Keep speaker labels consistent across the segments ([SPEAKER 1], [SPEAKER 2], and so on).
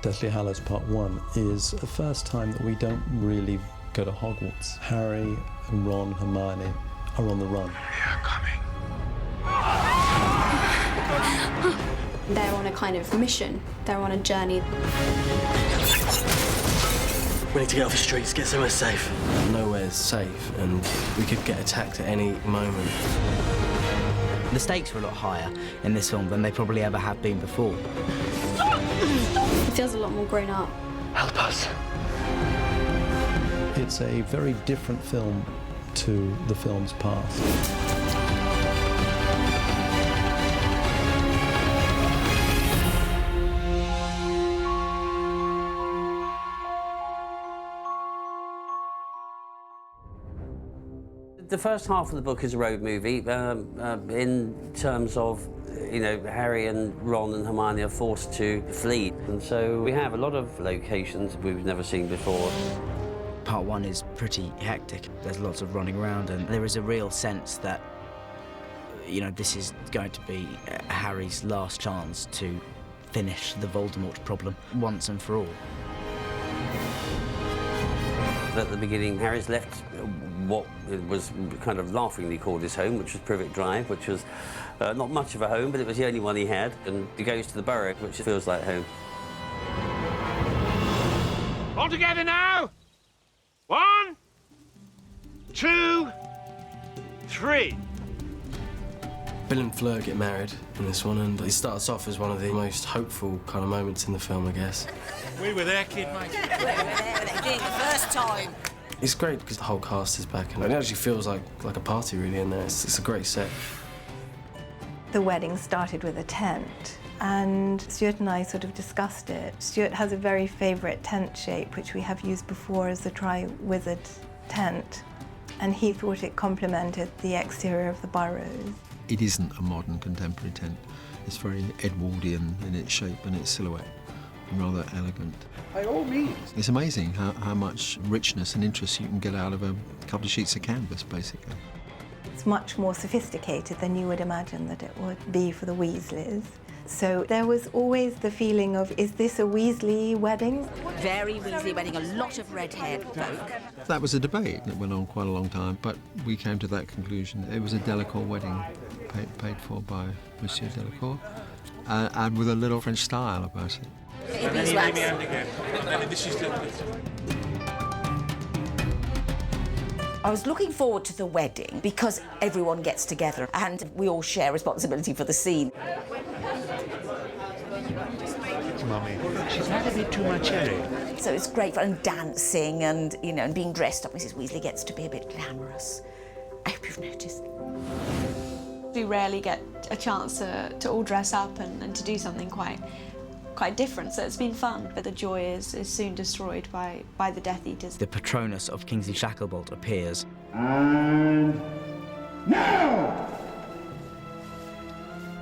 [SPEAKER 1] Deathly Hallows Part 1 is the first time that we don't really go to Hogwarts. Harry, Ron, Hermione are on the run.
[SPEAKER 2] They are coming.
[SPEAKER 3] They're on a kind of mission. They're on a journey.
[SPEAKER 4] We need to get off the streets, get somewhere safe. Nowhere's safe, and we could get attacked at any moment.
[SPEAKER 5] The stakes were a lot higher in this film than they probably ever have been before.
[SPEAKER 3] It feels a lot more grown up.
[SPEAKER 4] Help us.
[SPEAKER 1] It's a very different film to the film's past.
[SPEAKER 6] The first half of the book is a road movie in terms of, you know, Harry and Ron and Hermione are forced to flee. And so we have a lot of locations we've never seen before.
[SPEAKER 5] Part 1 is pretty hectic. There's lots of running around, and there is a real sense that, you know, this is going to be Harry's last chance to finish the Voldemort problem once and for all.
[SPEAKER 6] At the beginning, Harry's left what was kind of laughingly called his home, which was Privet Drive, which was not much of a home, but it was the only one he had. And he goes to the Burrow, which feels like home.
[SPEAKER 2] All together now! 1, 2, 3.
[SPEAKER 4] Bill and Fleur get married in this one, and it starts off as one of the most hopeful kind of moments in the film, I guess.
[SPEAKER 2] We were there, kid, mate.
[SPEAKER 7] We were there when they did the first time.
[SPEAKER 4] It's great because the whole cast is back, and it actually feels like a party really in there. It's a great set.
[SPEAKER 8] The wedding started with a tent, and Stuart and I sort of discussed it. Stuart has a very favourite tent shape, which we have used before as the Tri-Wizard tent, and he thought it complemented the exterior of the Burrows.
[SPEAKER 9] It isn't a modern contemporary tent. It's very Edwardian in its shape and its silhouette, and rather elegant.
[SPEAKER 2] By all means.
[SPEAKER 9] It's amazing how much richness and interest you can get out of a couple of sheets of canvas, basically.
[SPEAKER 8] It's much more sophisticated than you would imagine that it would be for the Weasleys. So there was always the feeling of, is this a Weasley wedding?
[SPEAKER 7] Very Weasley wedding, a lot of red-haired folk.
[SPEAKER 9] That was a debate that went on quite a long time, but we came to that conclusion. It was a Delacour wedding, paid for by Monsieur Delacour, and with a little French style about it.
[SPEAKER 7] I was looking forward to the wedding because everyone gets together and we all share responsibility for the scene.
[SPEAKER 2] Mummy, she's had a bit too much, Harry.
[SPEAKER 7] So it's great fun, and dancing and, you know, and being dressed up. Mrs. Weasley gets to be a bit glamorous. I hope you've noticed.
[SPEAKER 10] We rarely get a chance to all dress up and to do something quite different, so it's been fun, but the joy is soon destroyed by the Death Eaters.
[SPEAKER 5] The Patronus of Kingsley Shacklebolt appears.
[SPEAKER 2] And now!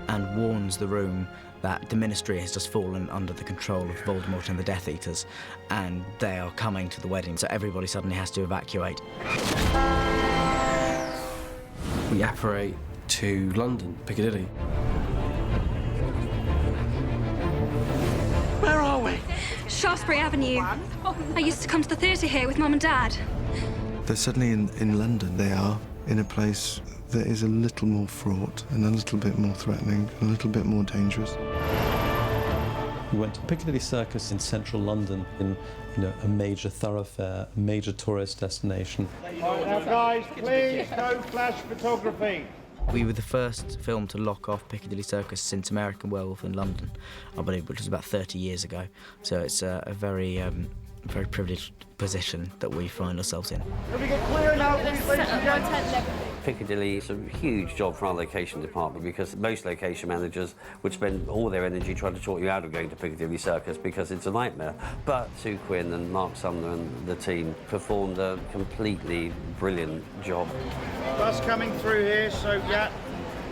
[SPEAKER 5] And warns the room that the Ministry has just fallen under the control of Voldemort and the Death Eaters, and they are coming to the wedding, so everybody suddenly has to evacuate.
[SPEAKER 4] We apparate to London, Piccadilly.
[SPEAKER 2] Where are we?
[SPEAKER 11] Shaftesbury Avenue. I used to come to the theatre here with Mum and Dad.
[SPEAKER 12] They're suddenly in London. They are in a place that is a little more fraught and a little bit more threatening, and a little bit more dangerous.
[SPEAKER 1] We went to Piccadilly Circus in central London, in a major thoroughfare, a major tourist destination.
[SPEAKER 2] Now, guys, please, no flash photography.
[SPEAKER 5] We were the first film to lock off Piccadilly Circus since American Werewolf in London, I believe, which was about 30 years ago. So it's a very privileged position that we find ourselves in.
[SPEAKER 2] Can we get clear now, please, ladies and gentlemen?
[SPEAKER 6] Piccadilly is a huge job for our location department because most location managers would spend all their energy trying to talk you out of going to Piccadilly Circus because it's a nightmare. But Sue Quinn and Mark Sumner and the team performed a completely brilliant job.
[SPEAKER 2] Bus coming through here, so yeah,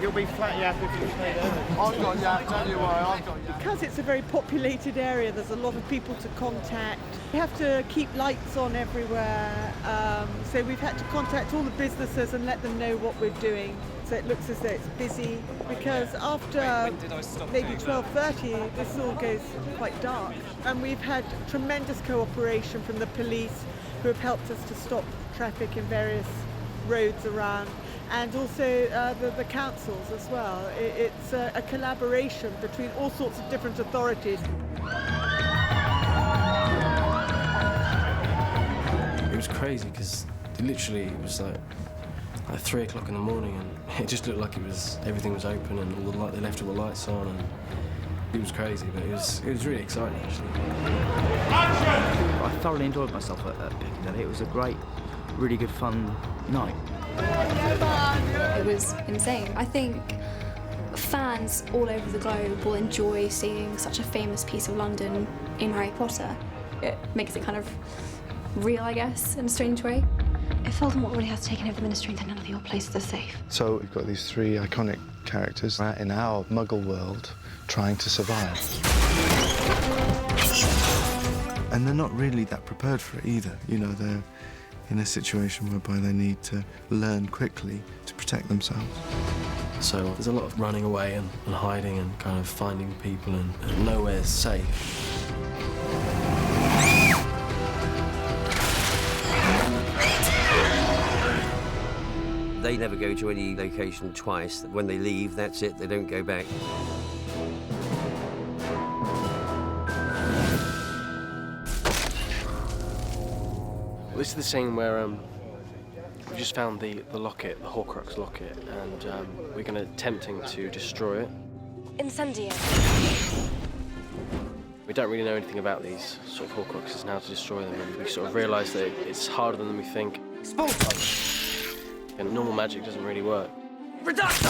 [SPEAKER 13] You'll be flat yap if you stay there. I've got yap, tell you why, I've got yap.
[SPEAKER 14] Because it's a very populated area, there's a lot of people to contact. We have to keep lights on everywhere, so we've had to contact all the businesses and let them know what we're doing. So it looks as though it's busy, because after maybe 12:30, this all goes quite dark. And we've had tremendous cooperation from the police, who have helped us to stop traffic in various roads around, and also the councils as well. It's a collaboration between all sorts of different authorities.
[SPEAKER 4] It was crazy because it was like 3 o'clock in the morning, and it just looked like everything was open and they left all the lights on, and it was crazy, but it was really exciting actually.
[SPEAKER 5] I thoroughly enjoyed myself at Piccadilly. It was a great, really good fun night.
[SPEAKER 3] It was insane. I think fans all over the globe will enjoy seeing such a famous piece of London in Harry Potter. It makes it kind of real, I guess, in a strange way.
[SPEAKER 11] If Voldemort really has taken over the Ministry, then none of your places are safe.
[SPEAKER 12] So we've got these three iconic characters in our Muggle world trying to survive. And they're not really that prepared for it either. You know, they're in a situation whereby they need to learn quickly to protect themselves.
[SPEAKER 4] So there's a lot of running away and hiding and kind of finding people, and nowhere's safe.
[SPEAKER 6] They never go to any location twice. When they leave, that's it, they don't go back.
[SPEAKER 4] Well, this is the scene where we just found the locket, the Horcrux locket, and we're going to attempting to destroy it.
[SPEAKER 11] Insygnia.
[SPEAKER 4] We don't really know anything about these sort of Horcruxes and how to destroy them, and we sort of realised that it's harder than we think. And normal magic doesn't really work.
[SPEAKER 13] Reductor!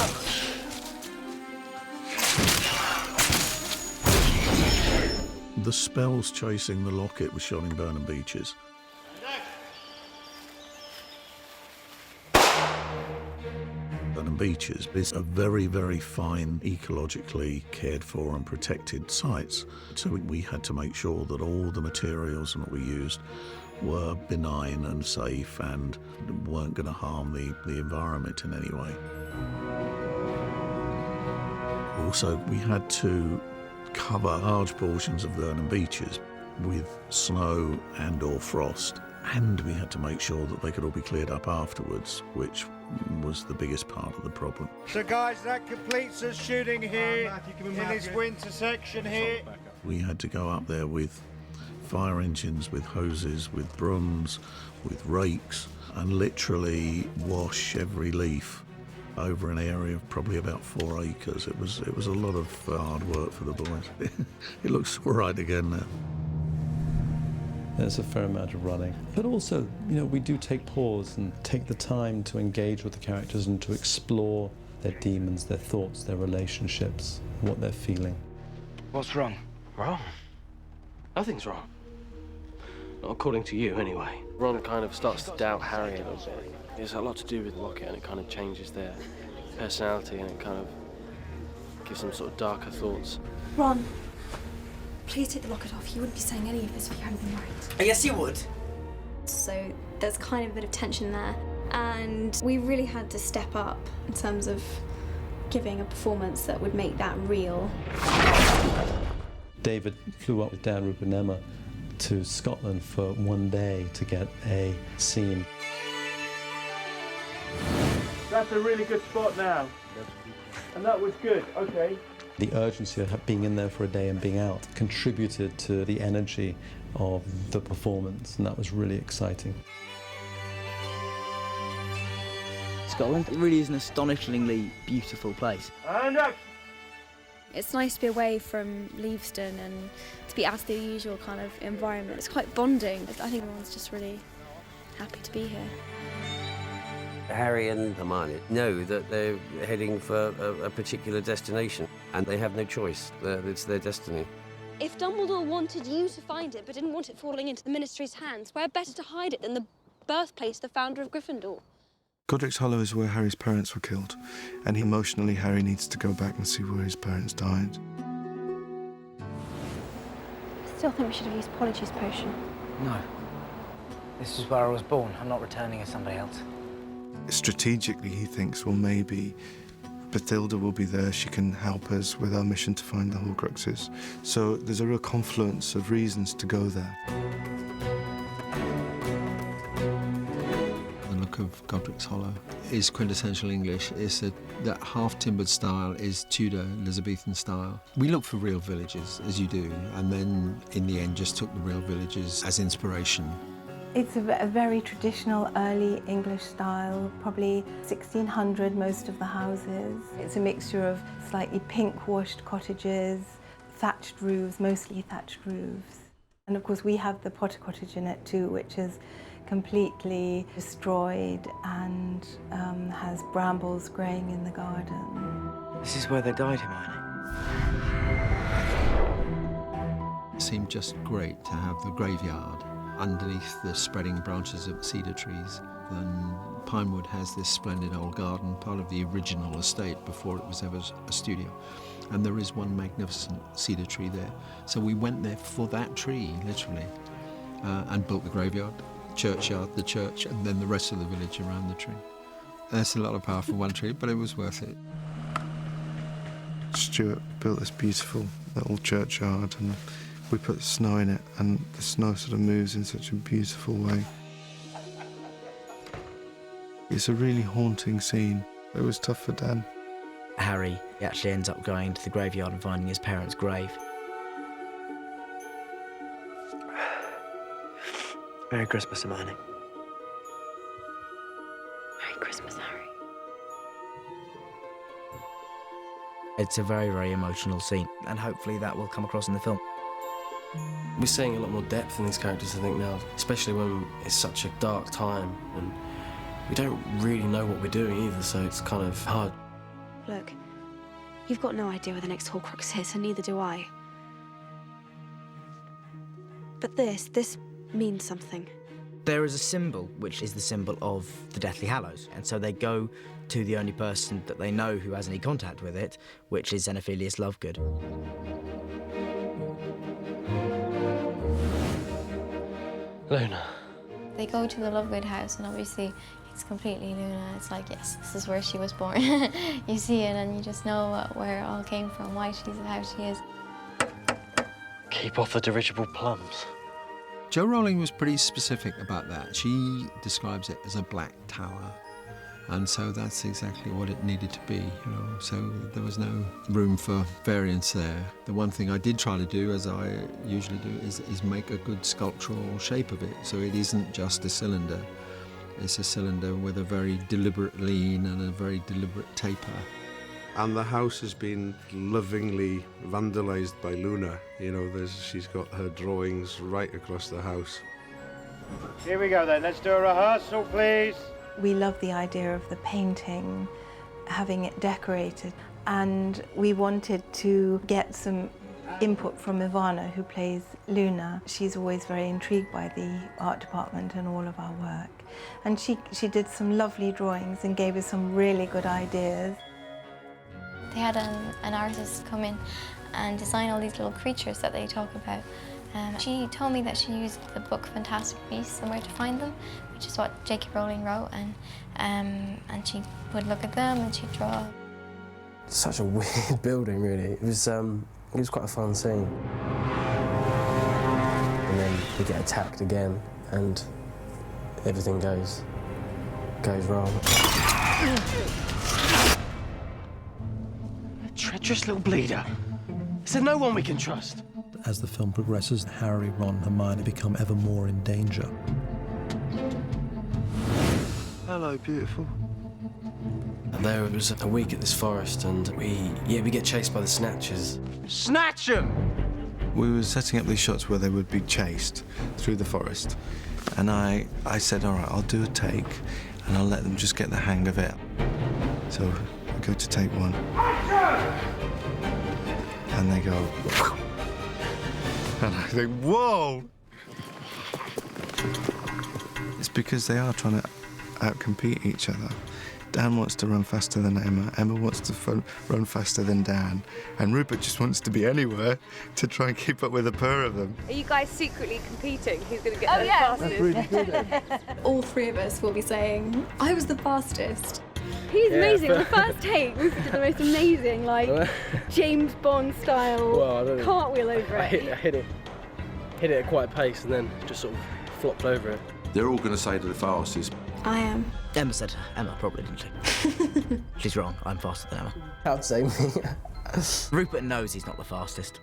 [SPEAKER 15] The spells chasing the locket were shot in Burnham Beeches. Burnham Beeches is a very, very fine, ecologically cared for and protected sites. So we had to make sure that all the materials that we used were benign and safe and weren't going to harm the environment in any way. Also, we had to cover large portions of Burnham Beeches with snow and or frost, and we had to make sure that they could all be cleared up afterwards, which was the biggest part of the problem.
[SPEAKER 13] So guys, that completes us shooting here in this winter section here.
[SPEAKER 15] We had to go up there with fire engines, with hoses, with brooms, with rakes, and literally wash every leaf over an area of probably about 4 acres. It was a lot of hard work for the boys. It looks all right again now.
[SPEAKER 1] There's a fair amount of running. But also, you know, we do take pause and take the time to engage with the characters and to explore their demons, their thoughts, their relationships, what they're feeling.
[SPEAKER 4] What's wrong? Wrong? Nothing's wrong. Not according to you, anyway. Ron kind of starts to doubt Harry a little bit. There's a lot to do with the locket, and it kind of changes their personality, and it kind of gives them sort of darker thoughts.
[SPEAKER 11] Ron, please take the locket off. You wouldn't be saying any of this if you hadn't been worried.
[SPEAKER 5] Yes, you would.
[SPEAKER 3] So there's kind of a bit of tension there, and we really had to step up in terms of giving a performance that would make that real.
[SPEAKER 1] David flew up with Dan, Rupert and Emma to Scotland for 1 day to get a scene.
[SPEAKER 13] That's a really good spot now. And that was good, okay.
[SPEAKER 1] The urgency of being in there for a day and being out contributed to the energy of the performance, and that was really exciting.
[SPEAKER 5] Scotland, it really is an astonishingly beautiful place.
[SPEAKER 13] And action!
[SPEAKER 11] It's nice to be away from Leavesden and to be out of the usual kind of environment. It's quite bonding. I think everyone's just really happy to be here.
[SPEAKER 6] Harry and Hermione know that they're heading for a particular destination, and they have no choice. It's their destiny.
[SPEAKER 11] If Dumbledore wanted you to find it but didn't want it falling into the Ministry's hands, where better to hide it than the birthplace of the founder of Gryffindor?
[SPEAKER 12] Godric's Hollow is where Harry's parents were killed, and emotionally Harry needs to go back and see where his parents died.
[SPEAKER 11] Still think we should have used Polyjuice Potion.
[SPEAKER 5] No. This is where I was born. I'm not returning as somebody else.
[SPEAKER 12] Strategically, he thinks, well, maybe Bathilda will be there. She can help us with our mission to find the Horcruxes. So there's a real confluence of reasons to go there.
[SPEAKER 9] The look of Godric's Hollow is quintessential English. It's that half-timbered style is Tudor Elizabethan style. We look for real villages, as you do, and then in the end just took the real villages as inspiration.
[SPEAKER 8] It's a very traditional early English style, probably 1600 most of the houses. It's a mixture of slightly pink-washed cottages, thatched roofs, mostly thatched roofs. And of course we have the Potter cottage in it too, which is completely destroyed and has brambles growing in the garden.
[SPEAKER 5] This is where they died, Hermione.
[SPEAKER 9] It seemed just great to have the graveyard underneath the spreading branches of cedar trees. And Pinewood has this splendid old garden, part of the original estate before it was ever a studio. And there is one magnificent cedar tree there. So we went there for that tree, literally, and built the graveyard, churchyard, the church, and then the rest of the village around the tree. That's a lot of power for one tree, but it was worth it.
[SPEAKER 12] Stuart built this beautiful little churchyard, and we put snow in it, and the snow sort of moves in such a beautiful way. It's a really haunting scene. It was tough for Dan.
[SPEAKER 5] Harry actually ends up going to the graveyard and finding his parents' grave.
[SPEAKER 16] Merry Christmas, Hermione.
[SPEAKER 11] Merry Christmas, Harry.
[SPEAKER 5] It's a very, very emotional scene, and hopefully that will come across in the film.
[SPEAKER 4] We're seeing a lot more depth in these characters, I think, now, especially when it's such a dark time and we don't really know what we're doing either, so it's kind of hard.
[SPEAKER 11] Look, you've got no idea where the next Horcrux is, and neither do I. But this means something.
[SPEAKER 5] There is a symbol, which is the symbol of the Deathly Hallows, and so they go to the only person that they know who has any contact with it, which is Xenophilius Lovegood.
[SPEAKER 4] Luna.
[SPEAKER 17] They go to the Lovegood house, and obviously it's completely Luna. It's like, yes, this is where she was born. You see it and you just know where it all came from, why she's how she is.
[SPEAKER 16] Keep off the dirigible plums.
[SPEAKER 9] Jo Rowling was pretty specific about that. She describes it as a black tower. And so that's exactly what it needed to be, you know, so there was no room for variance there. The one thing I did try to do, as I usually do, is make a good sculptural shape of it, so it isn't just a cylinder. It's a cylinder with a very deliberate lean and a very deliberate taper.
[SPEAKER 18] And the house has been lovingly vandalised by Luna. You know, she's got her drawings right across the house.
[SPEAKER 13] Here we go then, let's do a rehearsal, please.
[SPEAKER 8] We love the idea of the painting, having it decorated, and we wanted to get some input from Ivana, who plays Luna. She's always very intrigued by the art department and all of our work. And she did some lovely drawings and gave us some really good ideas.
[SPEAKER 17] They had an artist come in and design all these little creatures that they talk about. She told me that she used the book Fantastic Beasts and Where to Find Them, which is what J.K. Rowling wrote, and she would look at them and she'd draw.
[SPEAKER 4] Such a weird building, really. It was quite a fun scene. And then we get attacked again, and everything goes wrong.
[SPEAKER 16] A treacherous little bleeder. Is there no one we can trust?
[SPEAKER 1] As the film progresses, Harry, Ron, Hermione become ever more in danger.
[SPEAKER 12] Hello, beautiful.
[SPEAKER 4] And there was a week at this forest, and we get chased by the Snatchers.
[SPEAKER 16] Snatch 'em!
[SPEAKER 12] We were setting up these shots where they would be chased through the forest. And I said, all right, I'll do a take, and I'll let them just get the hang of it. So I go to take one. And they go, and I think, whoa! It's because they are trying to outcompete each other. Dan wants to run faster than Emma, Emma wants to run faster than Dan, and Rupert just wants to be anywhere to try and keep up with the pair of them.
[SPEAKER 19] Are you guys secretly competing? Who's going to get there fastest?
[SPEAKER 3] All three of us will be saying, I was the fastest.
[SPEAKER 19] He's amazing. The first take, Rupert did the most amazing, like, James Bond style cartwheel over it.
[SPEAKER 4] I hit it at quite a pace and then just sort of flopped over it.
[SPEAKER 15] They're all going to say to the fastest.
[SPEAKER 3] I am.
[SPEAKER 5] Emma said Emma, probably, didn't she? She's wrong. I'm faster than Emma.
[SPEAKER 4] I'd say me.
[SPEAKER 5] Rupert knows he's not the fastest.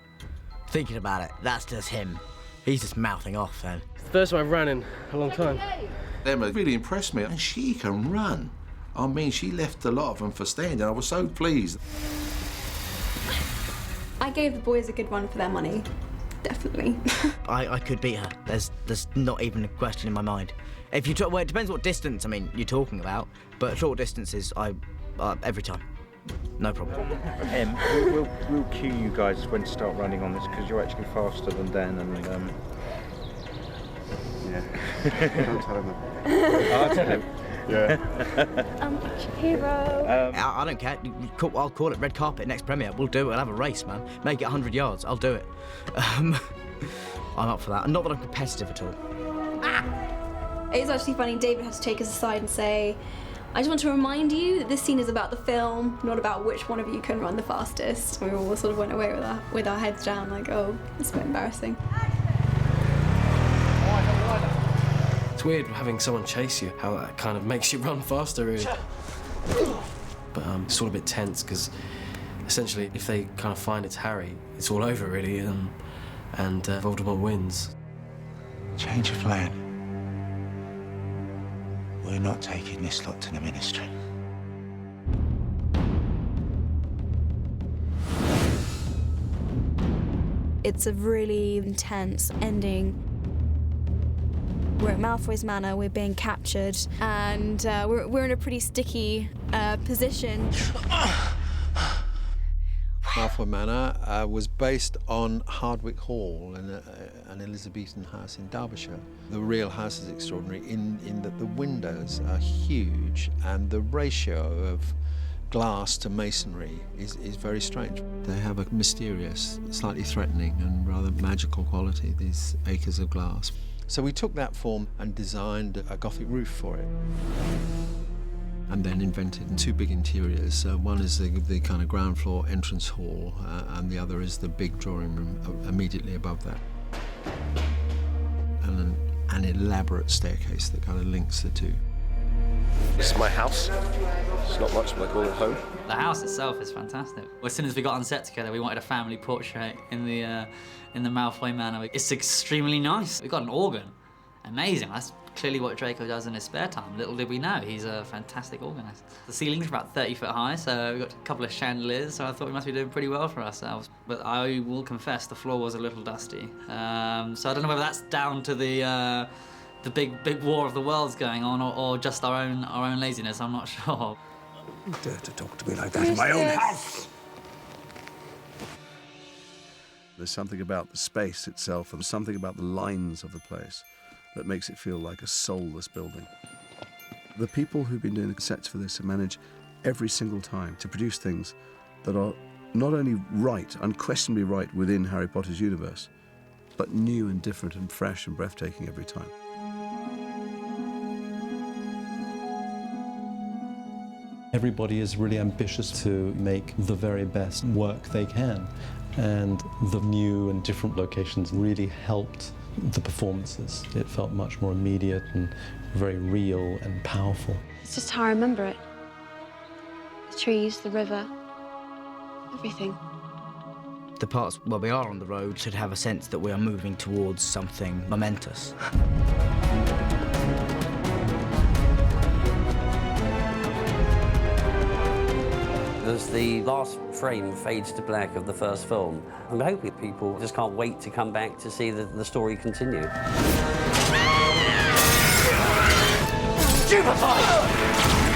[SPEAKER 5] Thinking about it, that's just him. He's just mouthing off then.
[SPEAKER 4] It's the first time I've ran in a long time.
[SPEAKER 15] Emma really impressed me, and she can run. I mean, she left a lot of them for standing. I was so pleased.
[SPEAKER 3] I gave the boys a good run for their money. Definitely.
[SPEAKER 5] I could beat her. There's not even a question in my mind. If you well, it depends what distance, I mean, you're talking about, but short distances, every time. No problem.
[SPEAKER 20] We'll cue you guys when to start running on this, because you're actually faster than Dan and, yeah.
[SPEAKER 18] Don't tell him that.
[SPEAKER 20] I'll tell him.
[SPEAKER 19] Yeah. I'm a hero.
[SPEAKER 5] I don't care. I'll call it red carpet next premiere. We'll do it. We'll have a race, man. Make it 100 yards. I'll do it. I'm up for that. Not that I'm competitive at all.
[SPEAKER 3] It's actually funny, David had to take us aside and say, I just want to remind you that this scene is about the film, not about which one of you can run the fastest. We all sort of went away with our heads down, like, oh, it's a bit embarrassing.
[SPEAKER 4] It's weird having someone chase you, how that kind of makes you run faster, really. But it's all a bit tense, because essentially, if they kind of find it's Harry, it's all over, really, and Voldemort wins.
[SPEAKER 2] Change of plan. We're not taking this lot to the Ministry.
[SPEAKER 11] It's a really intense ending. We're at Malfoy's Manor, we're being captured, and we're in a pretty sticky position.
[SPEAKER 9] Malfoy Manor was based on Hardwick Hall, an Elizabethan house in Derbyshire. The real house is extraordinary in that the windows are huge and the ratio of glass to masonry is very strange. They have a mysterious, slightly threatening and rather magical quality, these acres of glass. So we took that form and designed a Gothic roof for it. And then invented two big interiors. One is the kind of ground floor entrance hall, and the other is the big drawing room immediately above that. And an elaborate staircase that kind of links the two.
[SPEAKER 4] This is my house. It's not much, but I call it home.
[SPEAKER 21] The house itself is fantastic. As soon as we got on set together, we wanted a family portrait in the Malfoy Manor. It's extremely nice. We've got an organ. Amazing. That's clearly what Draco does in his spare time. Little did we know, he's a fantastic organist. The ceilings are about 30 foot high, so we've got a couple of chandeliers, so I thought we must be doing pretty well for ourselves. But I will confess, the floor was a little dusty. So I don't know whether that's down to the big war of the worlds going on, or just our own laziness. I'm not sure.
[SPEAKER 2] You dare to talk to me like that in my own house?
[SPEAKER 18] There's something about the space itself and something about the lines of the place that makes it feel like a soulless building. The people who've been doing the sets for this have managed every single time to produce things that are not only right, unquestionably right within Harry Potter's universe, but new and different and fresh and breathtaking every time.
[SPEAKER 1] Everybody is really ambitious to make the very best work they can, and the new and different locations really helped the performances. It felt much more immediate and very real and powerful.
[SPEAKER 11] It's just how I remember it. The trees, the river, everything.
[SPEAKER 5] The parts where we are on the road should have a sense that we are moving towards something momentous.
[SPEAKER 6] As the last frame fades to black of the first film, I'm hoping people just can't wait to come back to see the story continue.
[SPEAKER 2] Stupefy!